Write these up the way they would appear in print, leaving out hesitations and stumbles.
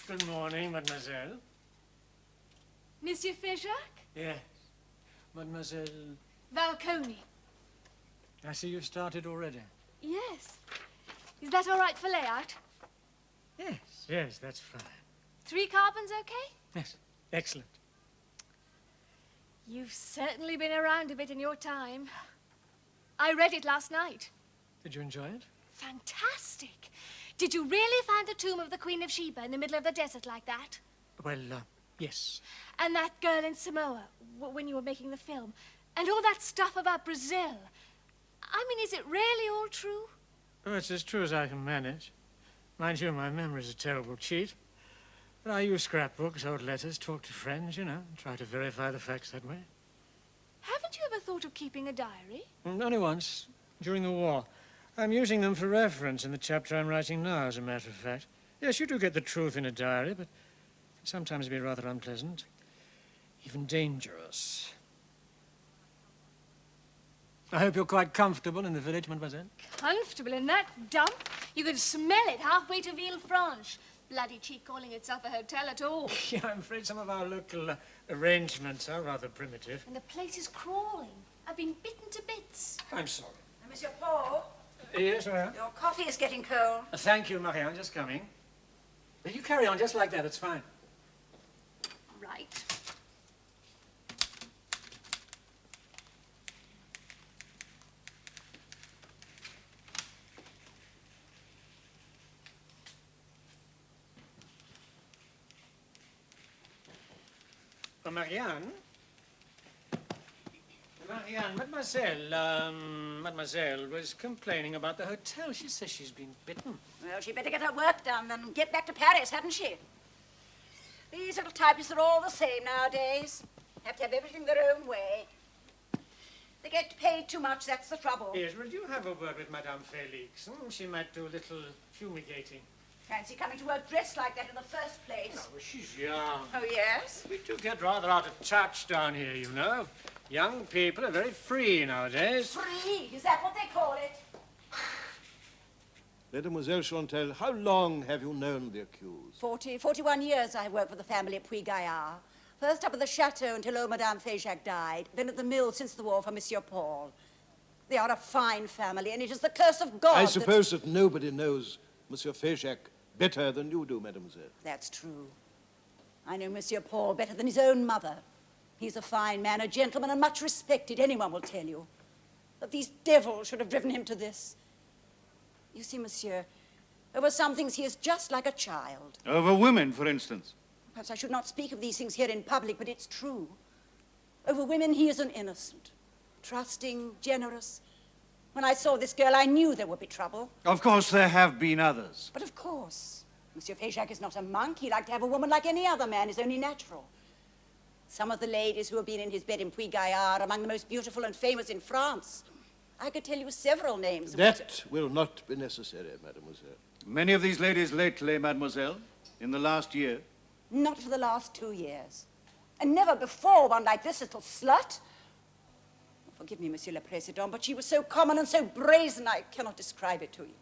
Good morning, mademoiselle. Monsieur Fayjac? Yes. Mademoiselle... Falcone. I see you've started already. Yes. Is that all right for layout? Yes, that's fine. 3 carbons okay? Yes, excellent. You've certainly been around a bit in your time. I read it last night. Did you enjoy it? Fantastic. Did you really find the tomb of the Queen of Sheba in the middle of the desert like that? Well, yes. And that girl in Samoa, when you were making the film. And all that stuff about Brazil. I mean, is it really all true? Oh, it's as true as I can manage. Mind you, my memory's a terrible cheat. But I use scrapbooks, old letters, talk to friends, and try to verify the facts that way. Haven't you ever thought of keeping a diary? Only once, during the war. I'm using them for reference in the chapter I'm writing now, as a matter of fact. Yes, you do get the truth in a diary, but it can sometimes be rather unpleasant. Even dangerous. I hope you're quite comfortable in the village, mademoiselle. Comfortable in that dump? You could smell it halfway to Villefranche. Bloody cheek calling itself a hotel at all. Yeah, I'm afraid some of our local arrangements are rather primitive. And the place is crawling. I've been bitten to bits. I'm sorry. Monsieur Paul? Yes, Marianne? Your coffee is getting cold. Thank you, Marianne. Just coming. You carry on just like that. It's fine. Right. Marianne? Mademoiselle was complaining about the hotel. She says she's been bitten. Well, she better get her work done and get back to Paris, hadn't she? These little typists are all the same nowadays. Have to have everything their own way. They get paid too much, that's the trouble. Yes, well, do you have a word with Madame Félix? She might do a little fumigating. Fancy coming to work dressed like that in the first place. No, well, she's young. Oh, yes? We do get rather out of touch down here, you know. Young people are very free nowadays. Free? Is that what they call it? Mademoiselle Chantal, how long have you known the accused? 41 years I worked for the family at Puy-Gaillard. First up at the chateau until old Madame Fayjac died, then at the mill since the war for Monsieur Paul. They are a fine family, and it is the curse of God. I suppose that nobody knows Monsieur Fayjac better than you do, mademoiselle. That's true. I know Monsieur Paul better than his own mother. He's a fine man, a gentleman, and much respected, anyone will tell you. But these devils should have driven him to this. You see, monsieur, over some things he is just like a child. Over women, for instance. Perhaps I should not speak of these things here in public, but it's true. Over women, he is an innocent. Trusting, generous. When I saw this girl, I knew there would be trouble. Of course, there have been others. But of course. Monsieur Fayjac is not a monk. He liked to have a woman like any other man. It's only natural. Some of the ladies who have been in his bed in Puy-Gaillard are among the most beautiful and famous in France. I could tell you several names. That will not be necessary, mademoiselle. Many of these ladies lately, mademoiselle, in the last year. Not for the last 2 years. And never before one like this little slut. Forgive me, Monsieur le Président, but she was so common and so brazen, I cannot describe it to you.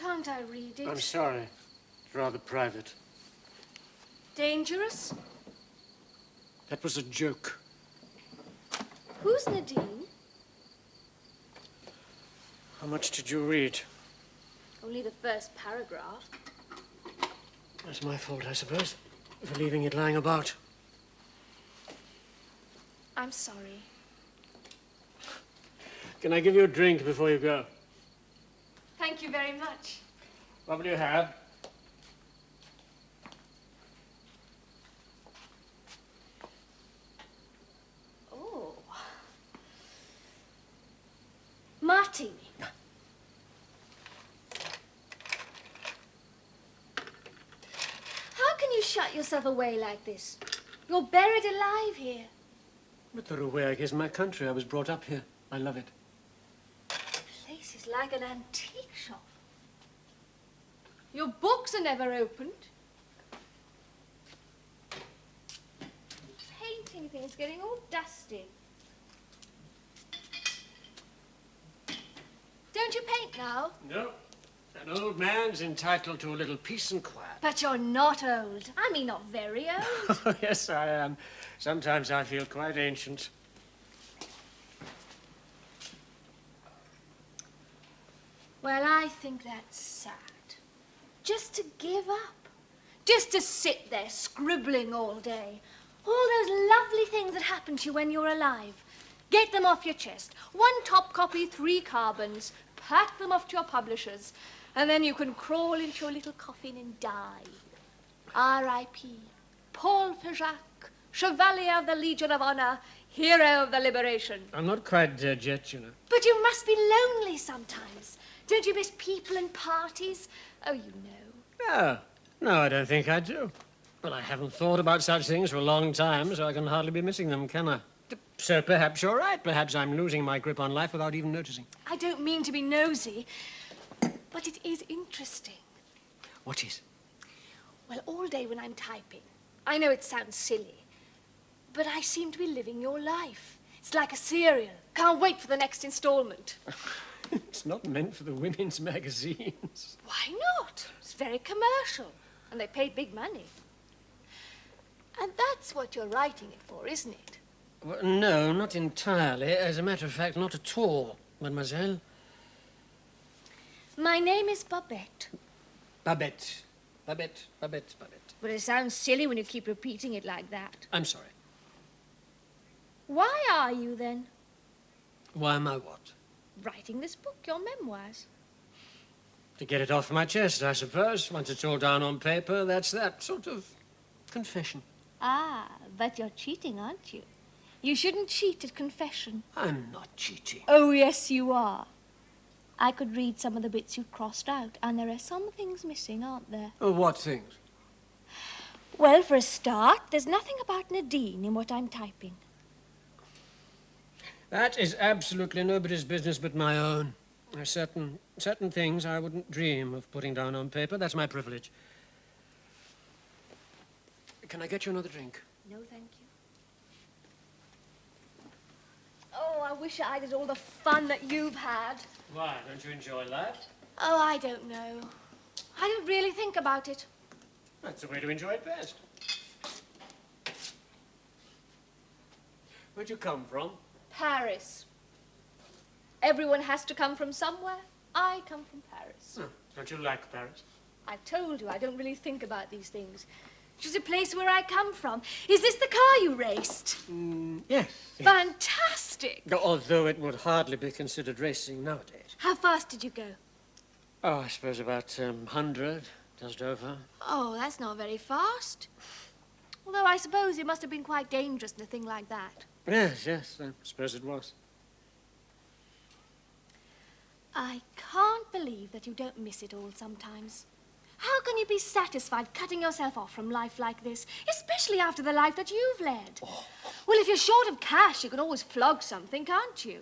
Can't I read it? I'm sorry. It's rather private. Dangerous? That was a joke. Who's Nadine? How much did you read? Only the first paragraph. That's my fault, I suppose, for leaving it lying about. I'm sorry. Can I give you a drink before you go? Thank you very much. What will you have? Oh. Martini. How can you shut yourself away like this? You're buried alive here. But the Ruwag is my country. I was brought up here. I love it. The place is like an antique shop. Your books are never opened. The painting thing's getting all dusty. Don't you paint now? No. An old man's entitled to a little peace and quiet. But you're not old. I mean, not very old. Oh, yes, I am. Sometimes I feel quite ancient. Well, I think that's sad. Just to give up. Just to sit there scribbling all day. All those lovely things that happen to you when you're alive. Get them off your chest. 1 top copy, 3 carbons. Pack them off to your publishers. And then you can crawl into your little coffin and die. R.I.P. Paul Fayjac, Chevalier of the Legion of Honor, Hero of the Liberation. I'm not quite dead yet, you know. But you must be lonely sometimes. Don't you miss people and parties? Oh, you know. No. No, I don't think I do. But I haven't thought about such things for a long time, so I can hardly be missing them, can I? So perhaps you're right. Perhaps I'm losing my grip on life without even noticing. I don't mean to be nosy, but it is interesting. What is? Well, all day when I'm typing, I know it sounds silly, but I seem to be living your life. It's like a serial. Can't wait for the next installment. It's not meant for the women's magazines. Why not? It's very commercial, and they paid big money. And that's what you're writing it for, isn't it? Well, no, not entirely. As a matter of fact, not at all, mademoiselle. My name is Babette. Babette. Babette, Babette, Babette. But it sounds silly when you keep repeating it like that. I'm sorry. Why are you, then? Why am I what? Writing this book, your memoirs. To get it off my chest, I suppose. Once it's all down on paper, that's that sort of confession. Ah, but you're cheating, aren't you? You shouldn't cheat at confession. I'm not cheating. Oh, yes, you are. I could read some of the bits you crossed out, and there are some things missing, aren't there? Oh, what things? Well, for a start, there's nothing about Nadine in what I'm typing. That is absolutely nobody's business but my own. There are certain things I wouldn't dream of putting down on paper. That's my privilege. Can I get you another drink? No, thank you. Oh, I wish I did all the fun that you've had. Why? Don't you enjoy life? Oh, I don't know. I don't really think about it. That's the way to enjoy it best. Where'd you come from? Paris. Everyone has to come from somewhere. I come from Paris. Oh, don't you like Paris? I told you I don't really think about these things. It's just a place where I come from. Is this the car you raced? Yes. Fantastic. Although it would hardly be considered racing nowadays. How fast did you go? Oh, I suppose about 100, just over. Oh, that's not very fast. Although I suppose it must have been quite dangerous in a thing like that. Yes, I suppose it was. I can't believe that you don't miss it all sometimes. How can you be satisfied cutting yourself off from life like this, especially after the life that you've led? Oh. Well, if you're short of cash, you can always flog something, can't you?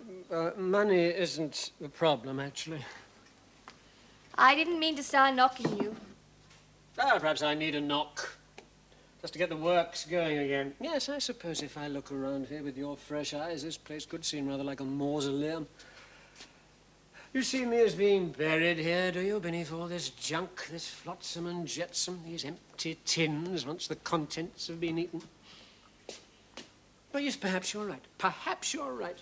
Money isn't the problem, actually. I didn't mean to start knocking you. Oh, perhaps I need a knock. Just to get the works going again. Yes, I suppose if I look around here with your fresh eyes, this place could seem rather like a mausoleum. You see me as being buried here, do you, beneath all this junk, this flotsam and jetsam, these empty tins, once the contents have been eaten? Oh, yes, perhaps you're right. Perhaps you're right.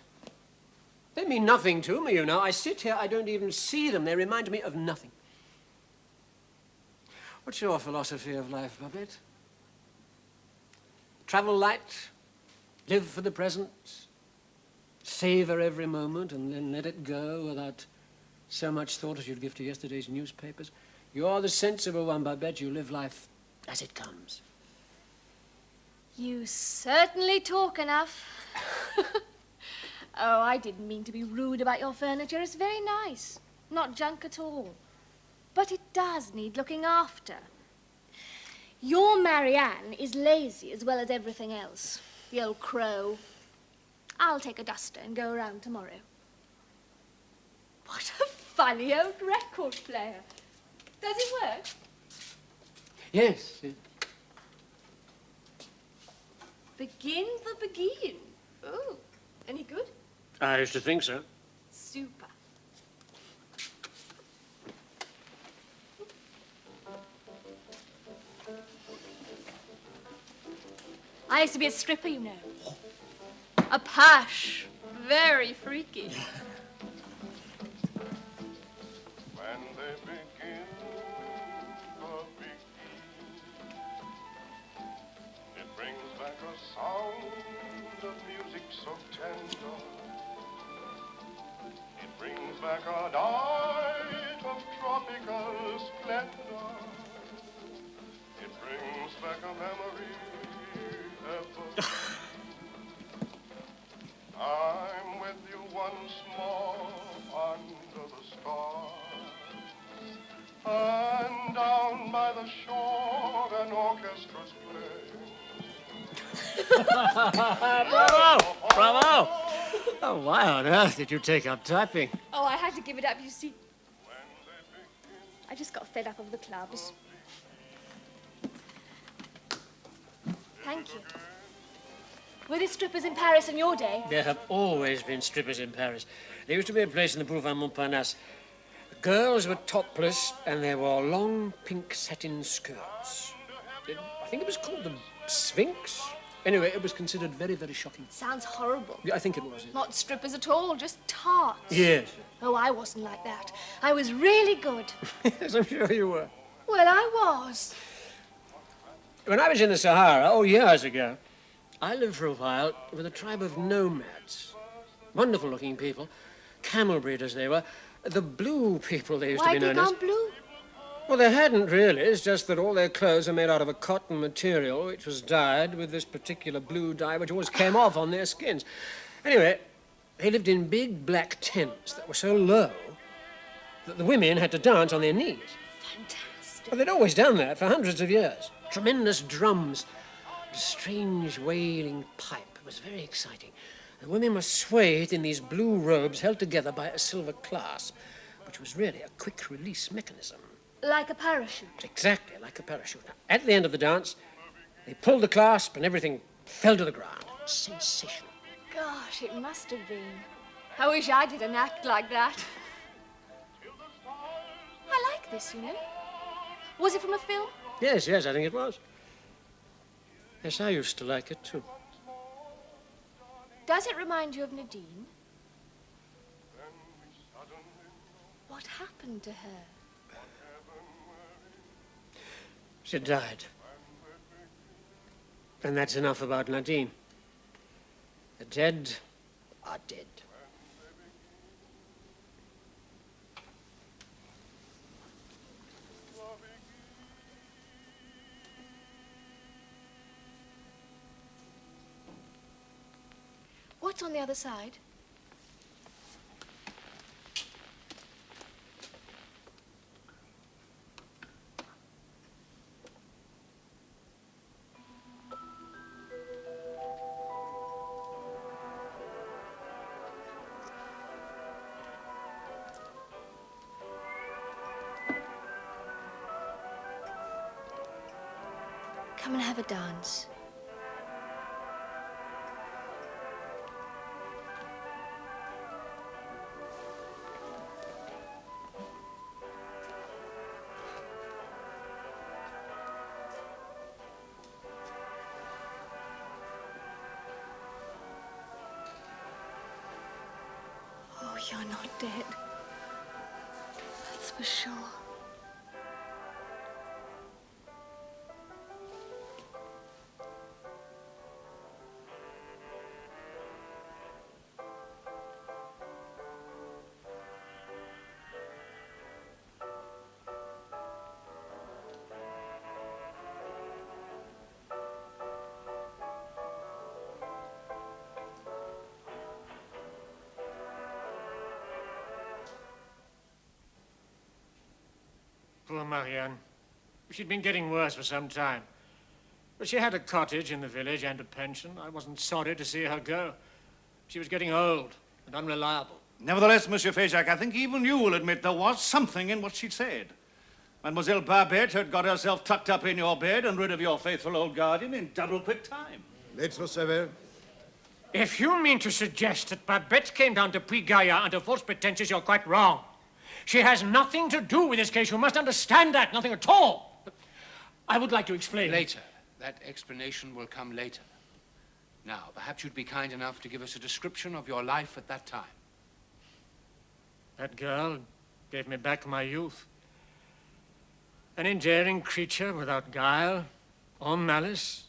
They mean nothing to me, you know. I sit here, I don't even see them. They remind me of nothing. What's your philosophy of life, Babette? Travel light, live for the present, savor every moment and then let it go without so much thought as you'd give to yesterday's newspapers. You're the sensible one, Babette. You live life as it comes. You certainly talk enough. Oh, I didn't mean to be rude about your furniture. It's very nice. Not junk at all. But it does need looking after. Your Marianne is lazy as well as everything else. The old crow. I'll take a duster and go around tomorrow. What a funny old record player. Does it work? Yes. Begin the begin. Oh, any good? I used to think so. Super. I used to be a stripper, you know. A pash. Very freaky. When they begin the begin, it brings back a sound of music so tender. It brings back a night of tropical splendor. It brings back a memory ever. I'm with you once more under the stars, and down by the shore an orchestra's playing. Bravo! Bravo! Oh, why on earth did you take up typing? Oh, I had to give it up, you see. I just got fed up of the clubs. Thank you. Were there strippers in Paris in your day? There have always been strippers in Paris. There used to be a place in the Boulevard Montparnasse. The girls were topless and they wore long pink satin skirts. I think it was called the Sphinx. Anyway, it was considered very, very shocking. Sounds horrible. Yeah, I think it was. Not strippers at all, just tarts. Yes. Oh, I wasn't like that. I was really good. Yes, I'm sure you were. Well, I was. When I was in the Sahara, years ago, I lived for a while with a tribe of nomads. Wonderful-looking people. Camel breeders they were. The blue people they used to be known as. Why they gone blue? Well, they hadn't really. It's just that all their clothes are made out of a cotton material which was dyed with this particular blue dye which always came off on their skins. Anyway, they lived in big black tents that were so low that the women had to dance on their knees. Fantastic. Well, they'd always done that for hundreds of years. Tremendous drums, a strange wailing pipe. It was very exciting. The women were swathed in these blue robes held together by a silver clasp, which was really a quick-release mechanism. Like a parachute. Exactly, like a parachute. Now, at the end of the dance, they pulled the clasp and everything fell to the ground. Sensational. Gosh, it must have been. I wish I did an act like that. I like this, you know. Was it from a film? Yes, I think it was. Yes, I used to like it, too. Does it remind you of Nadine? What happened to her? She died. And that's enough about Nadine. The dead are dead. What's on the other side? Come and have a dance. you're not dead. That's for sure. Poor Marianne. She'd been getting worse for some time. But she had a cottage in the village and a pension. I wasn't sorry to see her go. She was getting old and unreliable. Nevertheless, Monsieur Fayjac, I think even you will admit there was something in what she'd said. Mademoiselle Babette had got herself tucked up in your bed and rid of your faithful old guardian in double-quick time. Maître Savelle? If you mean to suggest that Babette came down to Puy-Gaillard under false pretenses, you're quite wrong. She has nothing to do with this case. You must understand that. Nothing at all. But I would like to explain. Later. That explanation will come later. Now, perhaps you'd be kind enough to give us a description of your life at that time. That girl gave me back my youth. An endearing creature without guile or malice.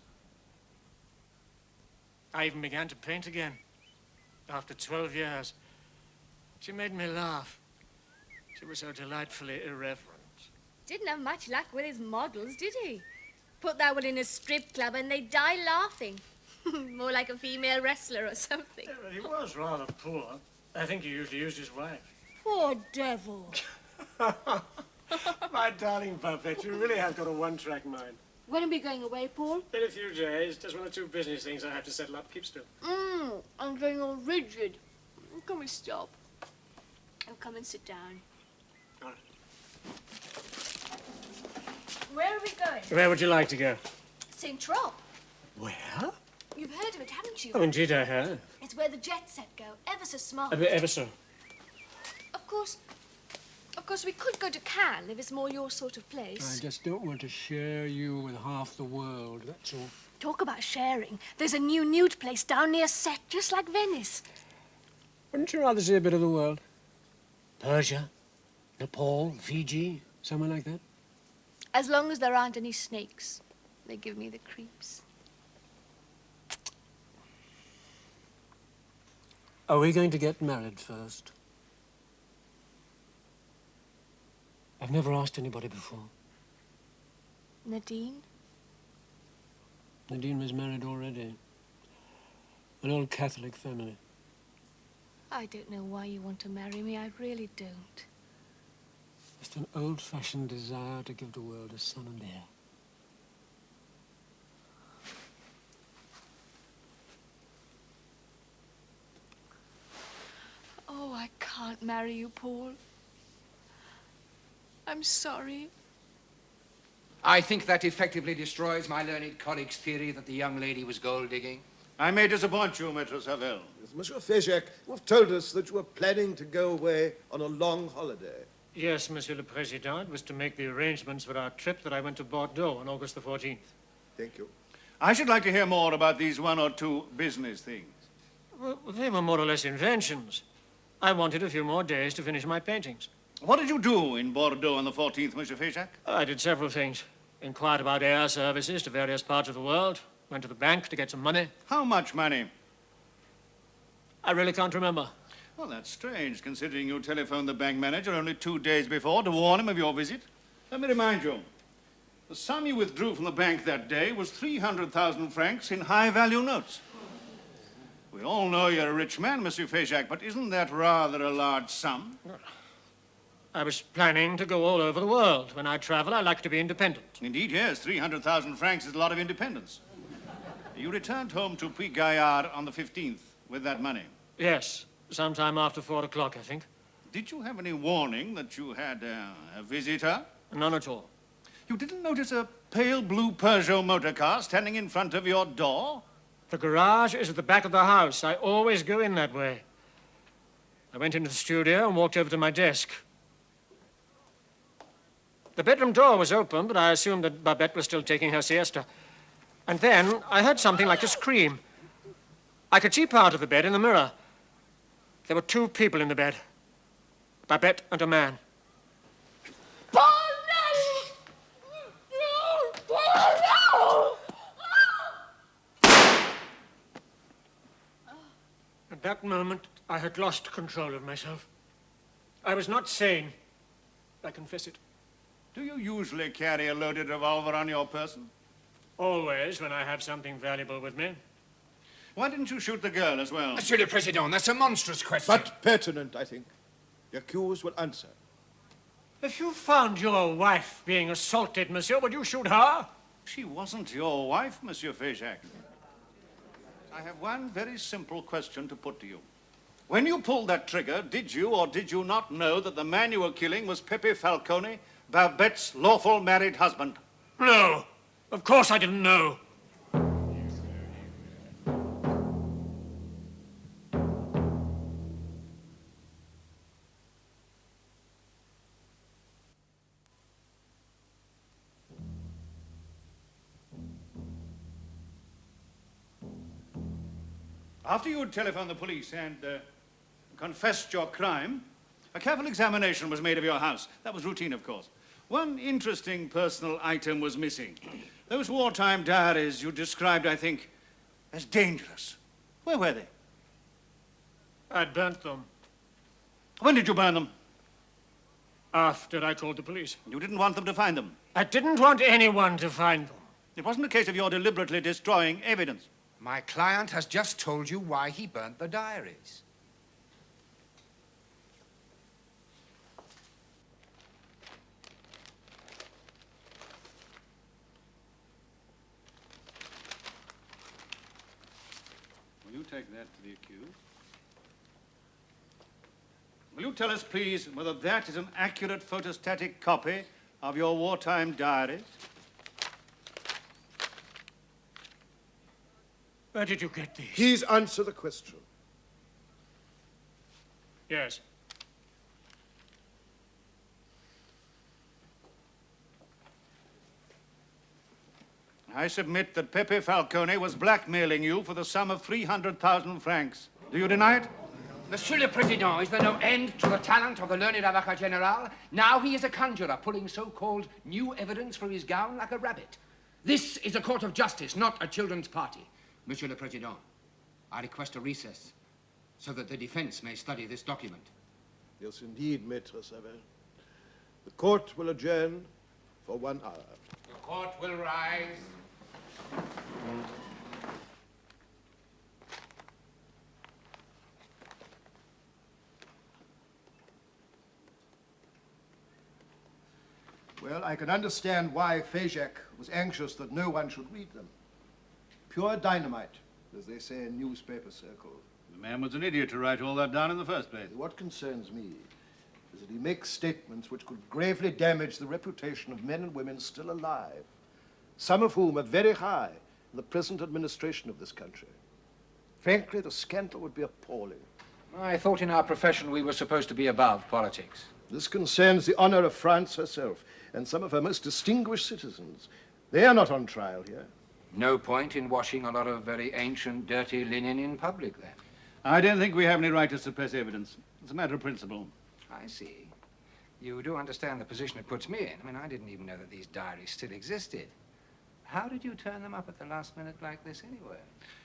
I even began to paint again after 12 years. She made me laugh. She was so delightfully irreverent. Didn't have much luck with his models, did he? Put that one in a strip club and they'd die laughing. More like a female wrestler or something. Yeah, but he was rather poor. I think he usually used his wife. Poor devil. My darling Babette, you really have got a one-track mind. When are we going away, Paul? In a few days, just one or two business things I have to settle up. Keep still. I'm getting all rigid. Can we stop? Oh, come and sit down. All right. Where are we going? Where would you like to go? St. Trop. Where? You've heard of it, haven't you? Oh, indeed I have. It's where the jet set go. Ever so smart. Ever so. Of course, we could go to Cannes if it's more your sort of place. I just don't want to share you with half the world, that's all. Talk about sharing. There's a new nude place down near Set, just like Venice. Wouldn't you rather see a bit of the world? Persia, Nepal, Fiji, somewhere like that? As long as there aren't any snakes. They give me the creeps. Are we going to get married first? I've never asked anybody before. Nadine? Nadine was married already. An old Catholic family. I don't know why you want to marry me. I really don't. Just an old-fashioned desire to give the world a son and heir. Oh, I can't marry you, Paul. I'm sorry. I think that effectively destroys my learned colleague's theory that the young lady was gold digging. I may disappoint you, Maître Savelle. Monsieur Fayjac, you have told us that you were planning to go away on a long holiday. Yes, Monsieur le Président. It was to make the arrangements for our trip that I went to Bordeaux on August the 14th. Thank you. I should like to hear more about these one or two business things. Well, they were more or less inventions. I wanted a few more days to finish my paintings. What did you do in Bordeaux on the 14th, Monsieur Fayjac? I did several things. Inquired about air services to various parts of the world. Went to the bank to get some money. How much money? I really can't remember. Well, that's strange, considering you telephoned the bank manager only 2 days before to warn him of your visit. Let me remind you, the sum you withdrew from the bank that day was 300,000 francs in high-value notes. We all know you're a rich man, Monsieur Fayjac, but isn't that rather a large sum? I was planning to go all over the world. When I travel, I like to be independent. Indeed, yes, 300,000 francs is a lot of independence. You returned home to Puy-Gaillard on the 15th with that money. Yes, sometime after 4 o'clock, I think. Did you have any warning that you had a visitor? None at all. You didn't notice a pale blue Peugeot motor car standing in front of your door? The garage is at the back of the house. I always go in that way. I went into the studio and walked over to my desk. The bedroom door was open, but I assumed that Babette was still taking her siesta. And then I heard something like a scream. I could see part of the bed in the mirror. There were two people in the bed. Babette and a man. Paul, no! No! Paul, no! At that moment, I had lost control of myself. I was not sane. I confess it. Do you usually carry a loaded revolver on your person? Always when I have something valuable with me. Why didn't you shoot the girl as well? Monsieur le Président, that's a monstrous question. But pertinent, I think. The accused will answer. If you found your wife being assaulted, monsieur, would you shoot her? She wasn't your wife, Monsieur Fayjac. I have one very simple question to put to you. When you pulled that trigger, did you or did you not know that the man you were killing was Pierre Falcone, Babette's lawful married husband? No. Of course I didn't know. After you had telephoned the police and confessed your crime, a careful examination was made of your house. That was routine, of course. One interesting personal item was missing. Those wartime diaries you described, I think, as dangerous. Where were they? I'd burnt them When did you burn them? after I called the police. You didn't want them to find them. I didn't want anyone to find them. It wasn't a case of your deliberately destroying evidence. My client has just told you why he burnt the diaries. Will you take that to the accused? Will you tell us, please, whether that is an accurate photostatic copy of your wartime diaries? Where did you get these? Please answer the question. Yes. I submit that Pierre Falcone was blackmailing you for the sum of 300,000 francs. Do you deny it? Monsieur le Président, is there no end to the talent of the learned avocat general? Now he is a conjurer, pulling so-called new evidence from his gown like a rabbit. This is a court of justice, not a children's party. Monsieur le Président, I request a recess so that the defense may study this document. Yes, indeed, Maître Savelle. The court will adjourn for 1 hour. The court will rise. Well, I can understand why Fayjac was anxious that no one should read them. Pure dynamite, as they say in newspaper circles. The man was an idiot to write all that down in the first place. What concerns me is that he makes statements which could gravely damage the reputation of men and women still alive, some of whom are very high in the present administration of this country. Frankly, the scandal would be appalling. I thought in our profession we were supposed to be above politics. This concerns the honor of France herself and some of her most distinguished citizens. They are not on trial here. No point in washing a lot of very ancient, dirty linen in public, then. I don't think we have any right to suppress evidence. It's a matter of principle. I see. You do understand the position it puts me in. I mean, I didn't even know that these diaries still existed. How did you turn them up at the last minute like this, anyway?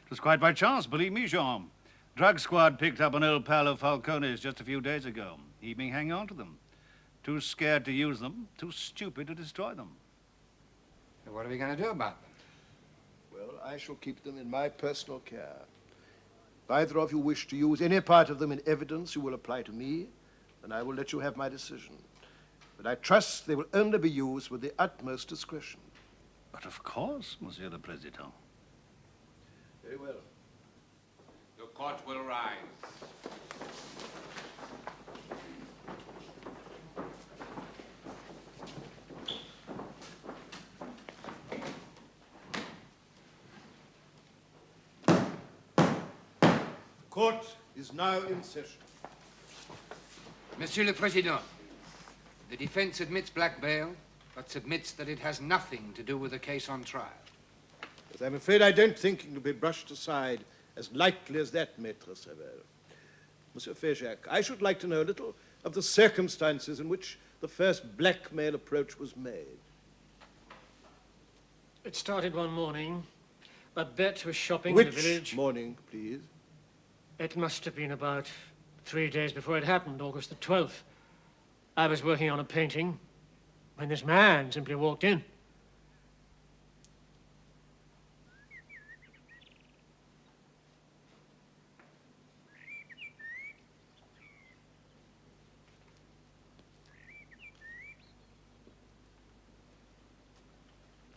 It was quite by chance, believe me, Jean. Drug squad picked up an old pal of Falcone's just a few days ago. He'd been hanging on to them. Too scared to use them, too stupid to destroy them. So what are we going to do about them? Well, I shall keep them in my personal care. If either of you wish to use any part of them in evidence, you will apply to me, and I will let you have my decision. But I trust they will only be used with the utmost discretion. But of course, Monsieur le Président. Very well. The court will rise. Court is now in session. Monsieur le Président, the defense admits blackmail, but submits that it has nothing to do with the case on trial. But I'm afraid I don't think it will be brushed aside as lightly as that, Maître Savelle. Monsieur Fayjac, I should like to know a little of the circumstances in which the first blackmail approach was made. It started one morning. Babette was shopping Which in the village. morning, please? It must have been about 3 days before it happened, August the 12th. I was working on a painting when this man simply walked in.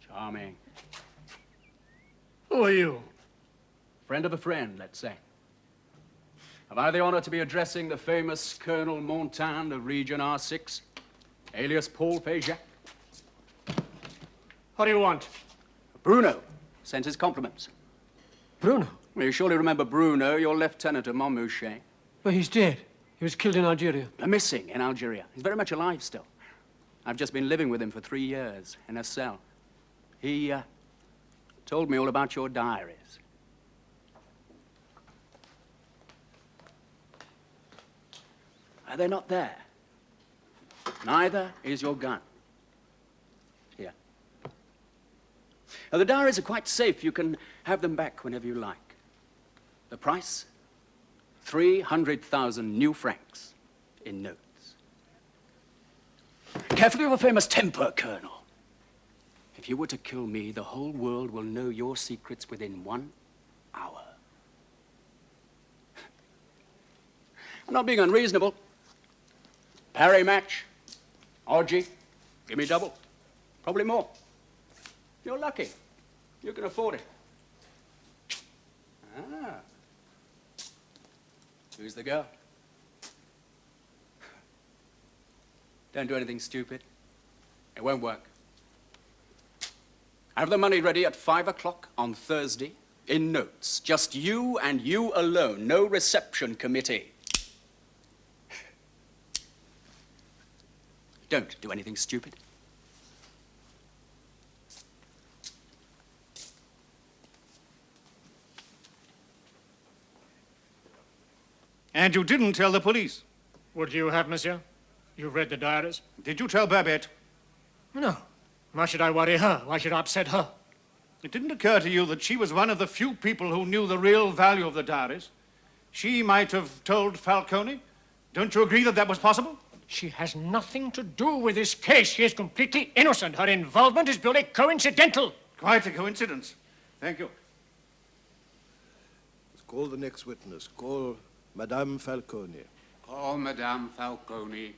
Charming. Who are you? Friend of a friend, let's say. Have I the honor to be addressing the famous Colonel Montagne of Region R6, alias Paul Fayjac? What do you want? Bruno sends his compliments. Bruno? Well, you surely remember Bruno, your lieutenant of Montmouchet. Well, he's dead. He was killed in Algeria. Missing in Algeria. He's very much alive still. I've just been living with him for 3 years in a cell. He told me all about your diaries. They're not there. Neither is your gun. Here. Now, the diaries are quite safe. You can have them back whenever you like. The price? 300,000 new francs in notes. Careful of a famous temper, Colonel. If you were to kill me, the whole world will know your secrets within 1 hour. I'm not being unreasonable. Parry match, orgy, give me double, probably more. You're lucky. You can afford it. Ah. Who's the girl? Don't do anything stupid. It won't work. Have the money ready at 5 o'clock on Thursday in notes. Just you and you alone. No reception committee. Don't do anything stupid. And you didn't tell the police. What do you have, monsieur? You've read the diaries? Did you tell Babette? No. Why should I worry her? Why should I upset her? It didn't occur to you that she was one of the few people who knew the real value of the diaries? She might have told Falcone. Don't you agree that that was possible? She has nothing to do with this case. She is completely innocent. Her involvement is purely coincidental. Quite a coincidence. Thank you. Let's call the next witness. Call Madame Falcone. Oh, Madame Falcone.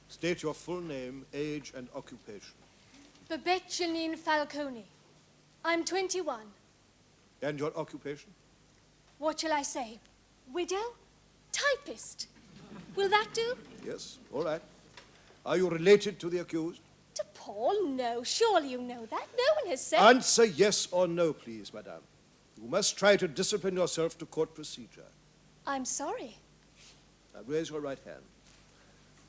State your full name, age, and occupation. Babette Falcone. I'm 21. And your occupation? What shall I say? Widow? Typist? Will that do? Yes, all right. Are you related to the accused? To Paul? No. Surely you know that. No one has said... Answer yes or no, please, madame. You must try to discipline yourself to court procedure. I'm sorry. Now raise your right hand.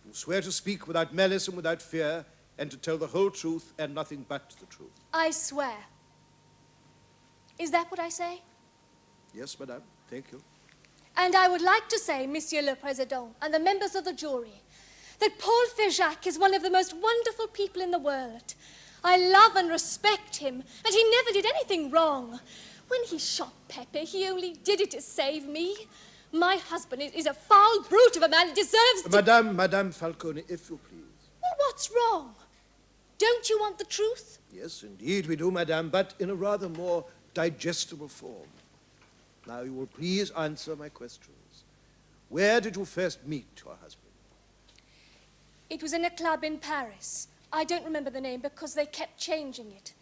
You swear to speak without malice and without fear, and to tell the whole truth and nothing but the truth. I swear. Is that what I say? Yes, madame. Thank you. And I would like to say, Monsieur le Président, and the members of the jury, that Paul Fayjac is one of the most wonderful people in the world. I love and respect him, and he never did anything wrong. When he shot Pepe, he only did it to save me. My husband is a foul brute of a man. He deserves to... Madame Falcone, if you please. Well, what's wrong? Don't you want the truth? Yes, indeed we do, madame, but in a rather more digestible form. Now you will please answer my questions. Where did you first meet your husband? It was in a club in Paris. I don't remember the name because they kept changing it.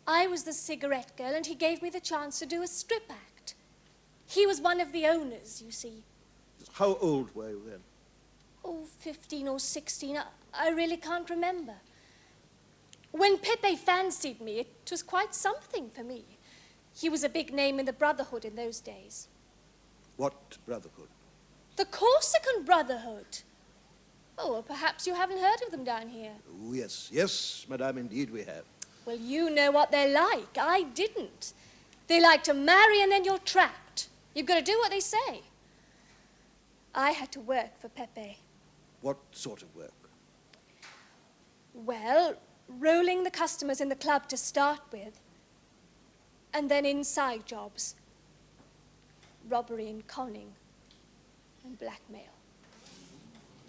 I was the cigarette girl, and he gave me the chance to do a strip act. He was one of the owners, you see. How old were you then? Oh, 15 or 16. I really can't remember. When Pepe fancied me, it was quite something for me. He was a big name in the Brotherhood in those days. What brotherhood? The Corsican Brotherhood. Oh, well, perhaps you haven't heard of them down here. Oh, yes, yes, madame, indeed we have. Well, you know what they're like. I didn't. They like to marry and then you're trapped. You've got to do what they say. I had to work for Pepe. What sort of work? Well, rolling the customers in the club to start with, and then inside jobs. Robbery and conning, and blackmail.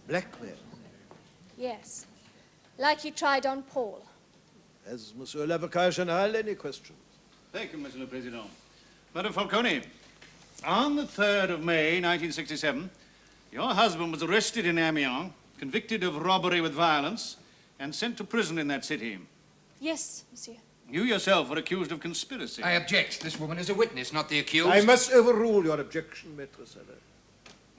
Blackmail. Yes, like he tried on Paul. Has Monsieur l'Avocat Général any questions? Thank you, Monsieur le Président. Madame Falcone, on the 3rd of May, 1967, your husband was arrested in Amiens, convicted of robbery with violence, and sent to prison in that city. Yes, monsieur. You yourself were accused of conspiracy. I object. This woman is a witness, not the accused. I must overrule your objection, Maître Savelle.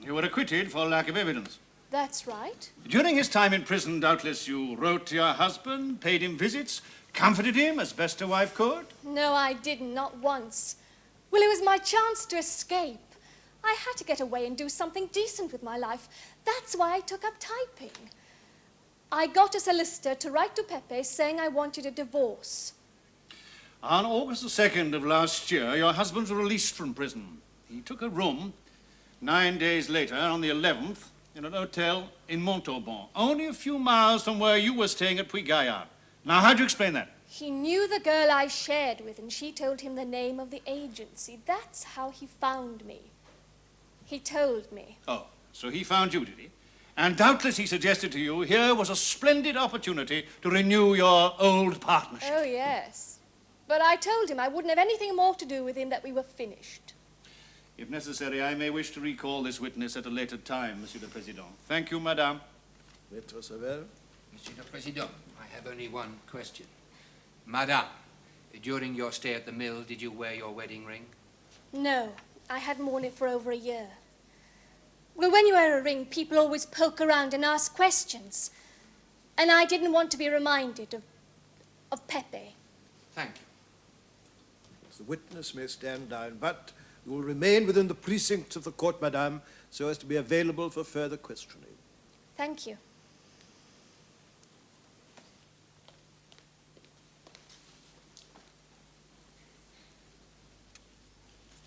You were acquitted for lack of evidence. That's right. During his time in prison, doubtless you wrote to your husband, paid him visits, comforted him as best a wife could? No, I didn't, not once. Well, it was my chance to escape. I had to get away and do something decent with my life. That's why I took up typing. I got a solicitor to write to Pepe saying I wanted a divorce. On August the 2nd of last year, your husband was released from prison. He took a room 9 days later, on the 11th, in an hotel in Montauban, only a few miles from where you were staying at Puy-Gaillard. Now, how do you explain that? He knew the girl I shared with, and she told him the name of the agency. That's how he found me. He told me. Oh, so he found you, did he? And doubtless he suggested to you here was a splendid opportunity to renew your old partnership. Oh, yes. But I told him I wouldn't have anything more to do with him, that we were finished. If necessary, I may wish to recall this witness at a later time, Monsieur le Président. Thank you, Madame. Maître Savelle? Monsieur le Président, I have only one question. Madame, during your stay at the mill, did you wear your wedding ring? No, I hadn't worn it for over a year. Well, when you wear a ring, people always poke around and ask questions. And I didn't want to be reminded of Pepe. Thank you. The witness may stand down, but you will remain within the precincts of the court, madame, so as to be available for further questioning. Thank you.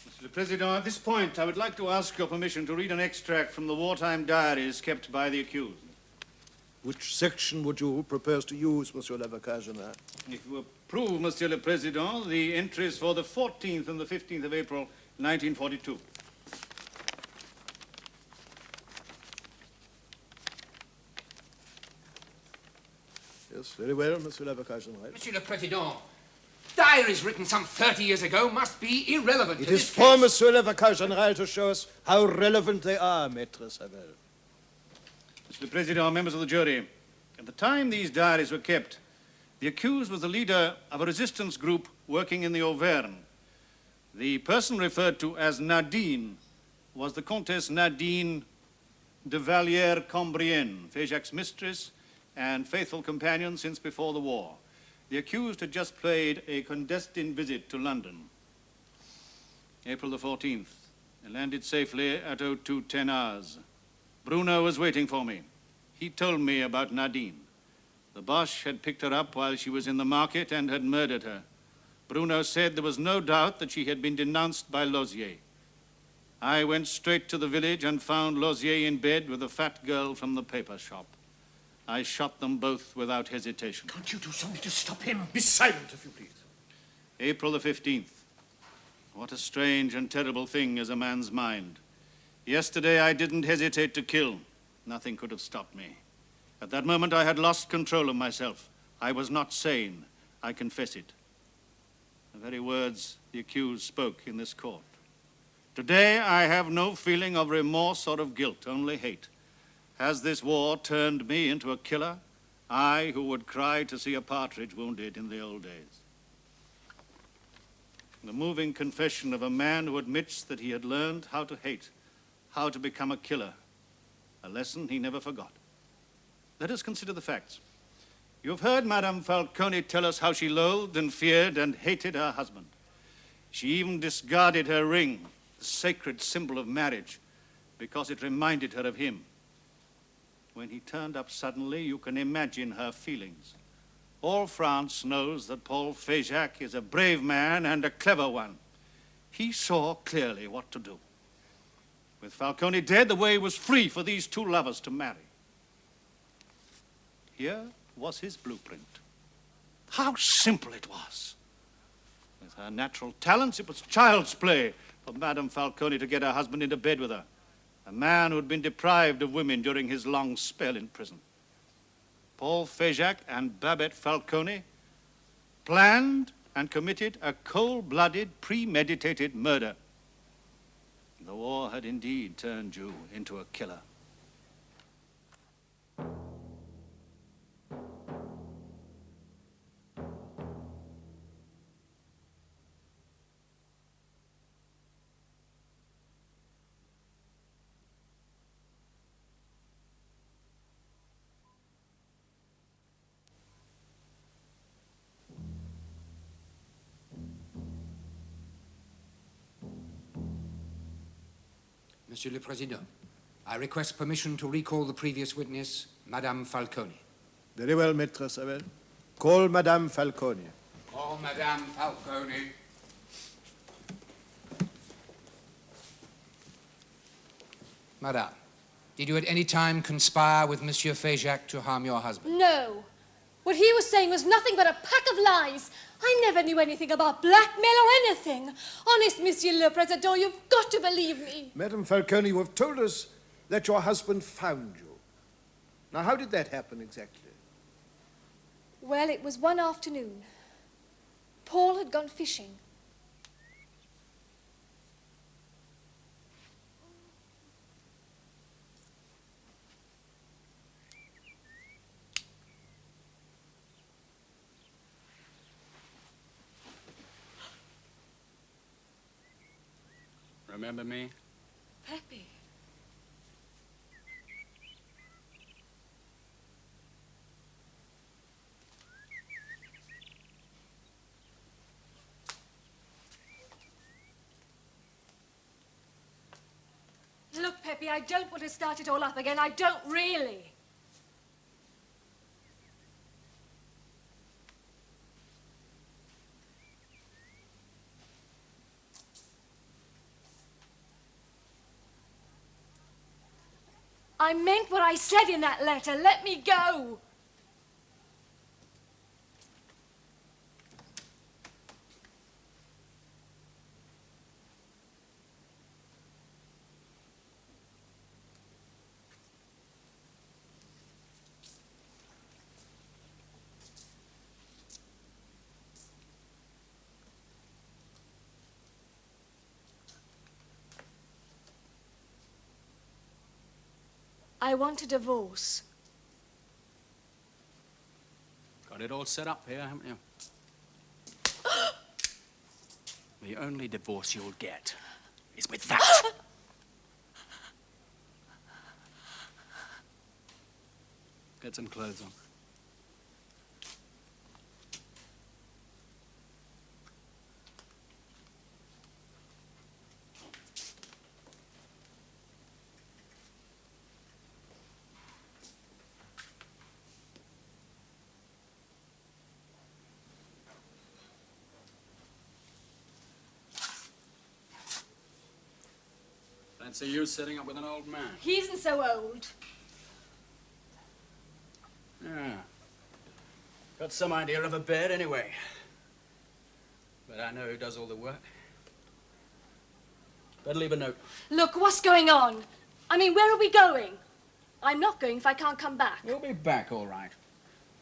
Monsieur le Président, at this point, I would like to ask your permission to read an extract from the wartime diaries kept by the accused. Which section would you propose to use, Monsieur l'Avocat Général? If you approve, Monsieur le Président, the entries for the 14th and the 15th of April, 1942. Yes, very well, Monsieur l'Avocat Général. Monsieur le Président, diaries written some 30 years ago must be irrelevant It to is this for case. Monsieur l'Avocat Général to show us how relevant they are, Maître Savelle. Mr. President, members of the jury, at the time these diaries were kept, the accused was the leader of a resistance group working in the Auvergne. The person referred to as Nadine was the Comtesse Nadine de Vallière-Cambrienne, Fayjac's mistress and faithful companion since before the war. The accused had just paid a clandestine visit to London. April the 14th, I landed safely at 02:10 hours. Bruno was waiting for me. He told me about Nadine. The Boche had picked her up while she was in the market and had murdered her. Bruno said there was no doubt that she had been denounced by Lozier. I went straight to the village and found Lozier in bed with a fat girl from the paper shop. I shot them both without hesitation. Can't you do something to stop him? Be silent, if you please. April the 15th. What a strange and terrible thing is a man's mind. Yesterday I didn't hesitate to kill. Nothing could have stopped me. At that moment I had lost control of myself. I was not sane. I confess it. The very words the accused spoke in this court. Today I have no feeling of remorse or of guilt, only hate. Has this war turned me into a killer? I, who would cry to see a partridge wounded in the old days. The moving confession of a man who admits that he had learned how to hate, how to become a killer, a lesson he never forgot. Let us consider the facts. You've heard Madame Falcone tell us how she loathed and feared and hated her husband. She even discarded her ring, the sacred symbol of marriage, because it reminded her of him. When he turned up suddenly, you can imagine her feelings. All France knows that Paul Fayjac is a brave man and a clever one. He saw clearly what to do. With Falcone dead, the way was free for these two lovers to marry. Here was his blueprint. How simple it was. With her natural talents, it was child's play for Madame Falcone to get her husband into bed with her, a man who had been deprived of women during his long spell in prison. Paul Fayjac and Babette Falcone planned and committed a cold-blooded, premeditated murder. The war had indeed turned you into a killer. Monsieur le Président, I request permission to recall the previous witness, Madame Falcone. Very well, Maître Savel. Call Madame Falcone. Oh, Madame Falcone. Madame, did you at any time conspire with Monsieur Fayjac to harm your husband? No. What he was saying was nothing but a pack of lies. I never knew anything about blackmail or anything. Honest, Monsieur le Président, you've got to believe me. Madame Falcone, you have told us that your husband found you. Now, how did that happen exactly? Well, it was one afternoon. Paul had gone fishing. Remember me? Pepe. Look, Pepe, I don't want to start it all up again. I don't really. I meant what I said in that letter. Let me go. I want a divorce. Got it all set up here, haven't you? The only divorce you'll get is with that. Get some clothes on. Fancy you sitting up with an old man. He isn't so old. Yeah. Got some idea of a bed anyway. But I know who does all the work. Better leave a note. Look, what's going on? I mean, where are we going? I'm not going if I can't come back. You'll be back, all right.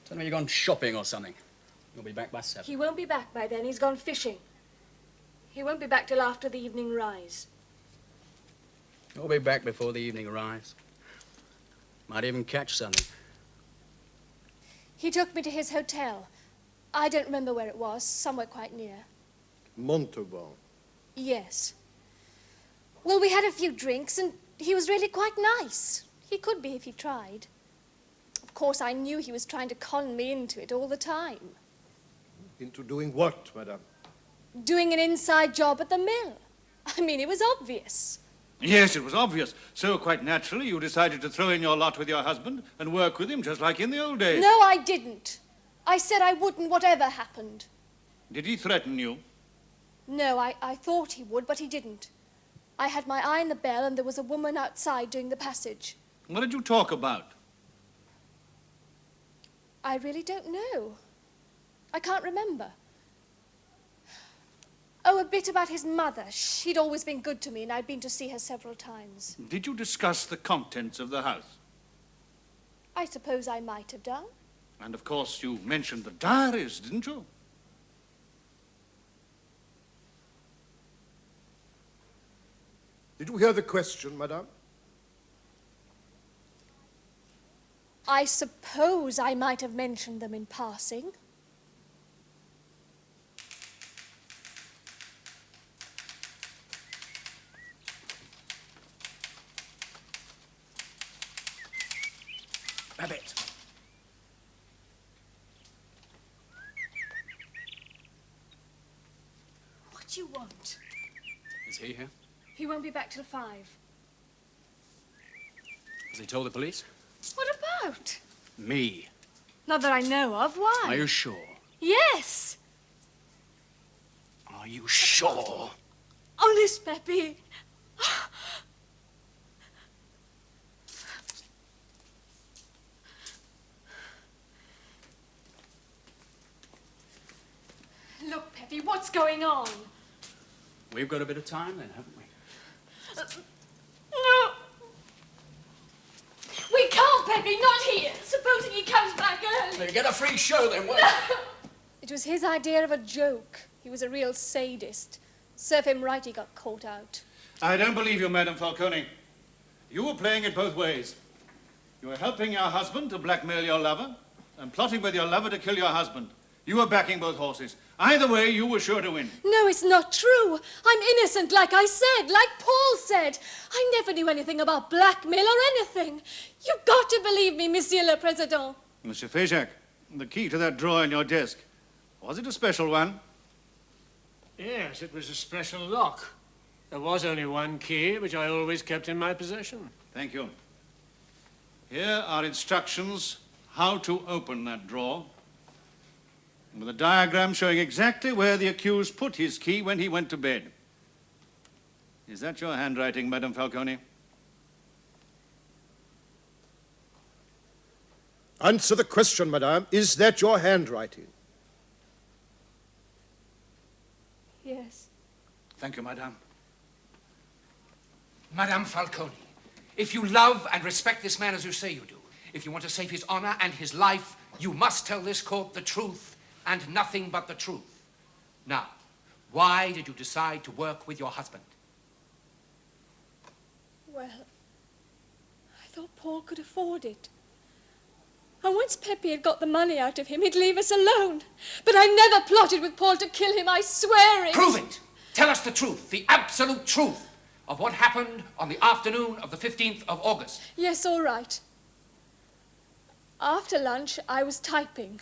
Tell me you've gone shopping or something. You'll be back by 7. He won't be back by then. He's gone fishing. He won't be back till after the evening rise. You'll be back before the evening arrives. Might even catch something. He took me to his hotel. I don't remember where it was, somewhere quite near. Montauban. Yes. Well, we had a few drinks, and he was really quite nice. He could be if he tried. Of course, I knew he was trying to con me into it all the time. Into doing what, madame? Doing an inside job at the mill. I mean, it was obvious. Yes, it was obvious. So, quite naturally, you decided to throw in your lot with your husband and work with him just like in the old days. No, I didn't. I said I wouldn't, whatever happened. Did he threaten you? No, I thought he would, but he didn't. I had my eye on the bell, and there was a woman outside doing the passage. What did you talk about? I really don't know. I can't remember. Oh, a bit about his mother. She'd always been good to me, and I'd been to see her several times. Did you discuss the contents of the house? I suppose I might have done. And, of course, you mentioned the diaries, didn't you? Did you hear the question, madame? I suppose I might have mentioned them in passing. Babette. What do you want? Is he here? He won't be back till 5. Has he told the police? What about? Me. Not that I know of. Why? Are you sure? Yes. Are you sure? Honest, Peppy. Look, Peppy, what's going on? We've got a bit of time then, haven't we? No. We can't, Peppy, not here. Supposing he comes back early. You get a free show then, won't you? It was his idea of a joke. He was a real sadist. Serve him right, he got caught out. I don't believe you, Madame Falcone. You were playing it both ways. You were helping your husband to blackmail your lover and plotting with your lover to kill your husband. You were backing both horses. Either way, you were sure to win. No, it's not true. I'm innocent, like I said, like Paul said. I never knew anything about blackmail or anything. You've got to believe me, Monsieur le Président. Monsieur Fayjac, the key to that drawer in your desk, was it a special one? Yes, it was a special lock. There was only one key, which I always kept in my possession. Thank you. Here are instructions how to open that drawer, with a diagram showing exactly where the accused put his key when he went to bed. Is that your handwriting, Madame Falcone? Answer the question, madame. Is that your handwriting? Yes. Thank you, Madame. Madame Falcone, if you love and respect this man as you say you do, if you want to save his honor and his life, you must tell this court the truth and nothing but the truth. Now, why did you decide to work with your husband? Well, I thought Paul could afford it. And once Peppy had got the money out of him, he'd leave us alone. But I never plotted with Paul to kill him, I swear it. Prove it! Tell us the truth, the absolute truth of what happened on the afternoon of the 15th of August. Yes, all right. After lunch, I was typing.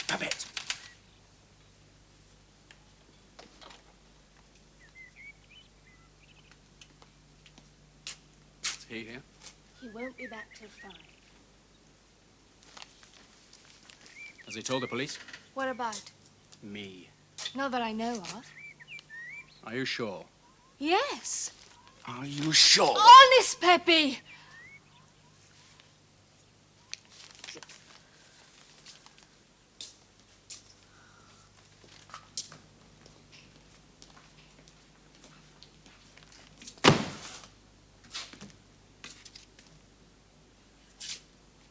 Babette. Is he here? He won't be back till 5. Has he told the police? What about? Me. Not that I know of. Are you sure? Yes. Are you sure? Honest, Peppy!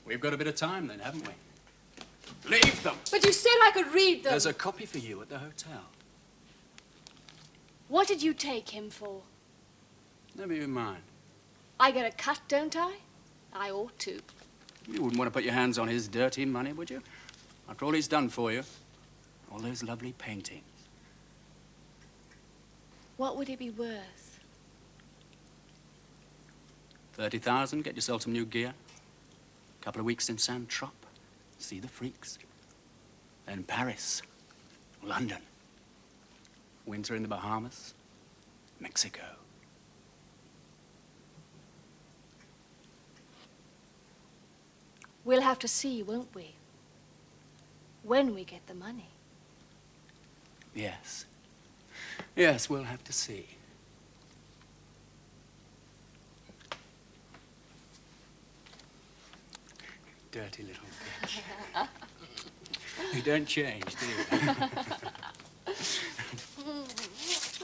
We've got a bit of time then, haven't we? Leave them! But you said I could read them. There's a copy for you at the hotel. What did you take him for? Never you mind. I get a cut, don't I? I ought to. You wouldn't want to put your hands on his dirty money, would you? After all he's done for you. All those lovely paintings. What would it be worth? 30,000, get yourself some new gear. A couple of weeks in Saint-Tropez. see the freaks. Then Paris, London, winter in the Bahamas, Mexico. We'll have to see, won't we? When we get the money. Yes. Yes, we'll have to see. Dirty little bitch. You don't change, do you?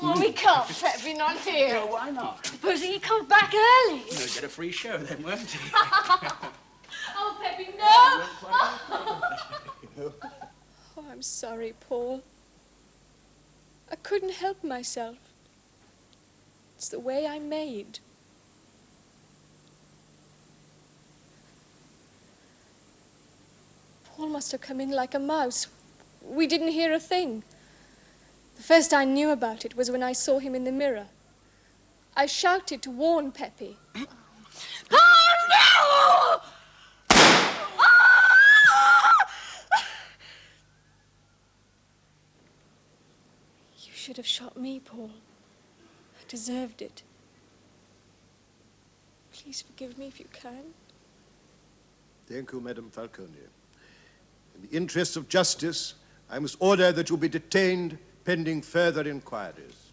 Well, we can't, Peppy, not here. No, why not? Supposing he comes back early. You'll get a free show then, won't you? Oh, Peppy, no! Oh, I'm sorry, Paul. I couldn't help myself. It's the way I'm made. Paul must have come in like a mouse. We didn't hear a thing. The first I knew about it was when I saw him in the mirror. I shouted to warn Peppy. Oh, no! You should have shot me, Paul. I deserved it. Please forgive me if you can. Thank you, Madame Falcone. In the interests of justice, I must order that you be detained pending further inquiries.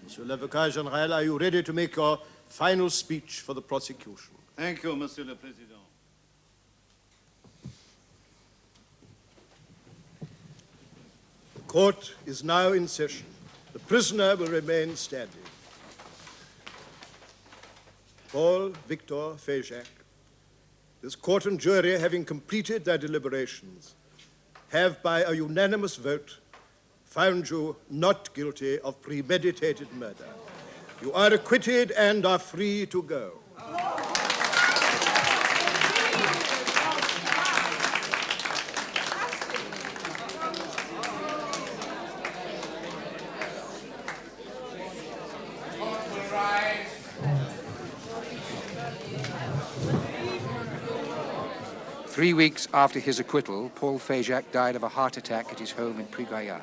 Monsieur l'avocat général, are you ready to make your final speech for the prosecution? Thank you, Monsieur le Président. The court is now in session. The prisoner will remain standing. Paul Victor Fayjac, this court and jury, having completed their deliberations, have by a unanimous vote found you not guilty of premeditated murder. You are acquitted and are free to go. Three weeks after his acquittal, Paul Fayjac died of a heart attack at his home in Prix-Gaillard.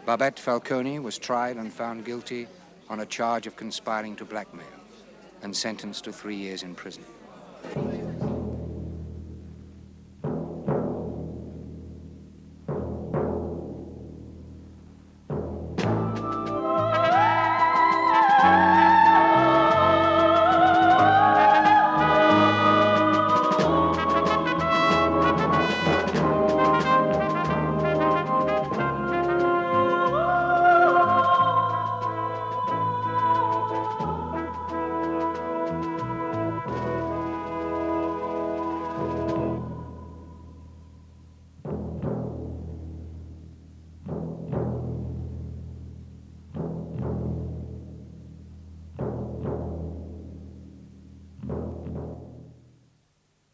Babette Falcone was tried and found guilty on a charge of conspiring to blackmail and sentenced to 3 years in prison.